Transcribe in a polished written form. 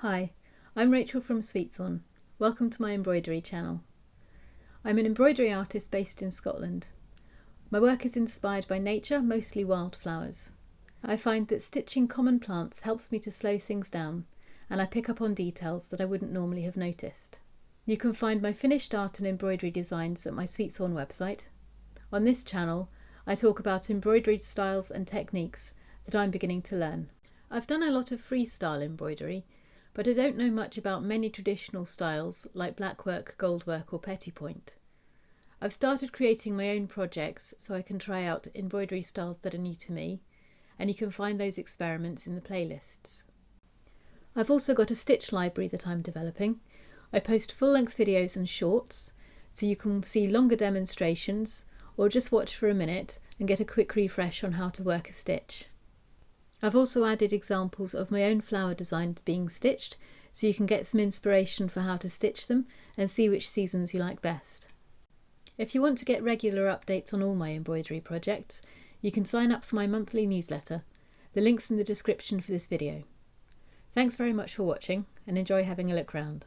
Hi, I'm Rachel from Sweetthorn. Welcome to my embroidery channel. I'm an embroidery artist based in Scotland. My work is inspired by nature, mostly wildflowers. I find that stitching common plants helps me to slow things down, and I pick up on details that I wouldn't normally have noticed. You can find my finished art and embroidery designs at my Sweetthorn website. On this channel, I talk about embroidery styles and techniques that I'm beginning to learn. I've done a lot of freestyle embroidery, but I don't know much about many traditional styles like blackwork, goldwork or petit. I've started creating my own projects so I can try out embroidery styles that are new to me, and you can find those experiments in the playlists. I've also got a stitch library that I'm developing. I post full-length videos and shorts, so you can see longer demonstrations or just watch for a minute and get a quick refresh on how to work a stitch. I've also added examples of my own flower designs being stitched, so you can get some inspiration for how to stitch them and see which seasons you like best. If you want to get regular updates on all my embroidery projects, you can sign up for my monthly newsletter. The link's in the description for this video. Thanks very much for watching and enjoy having a look round.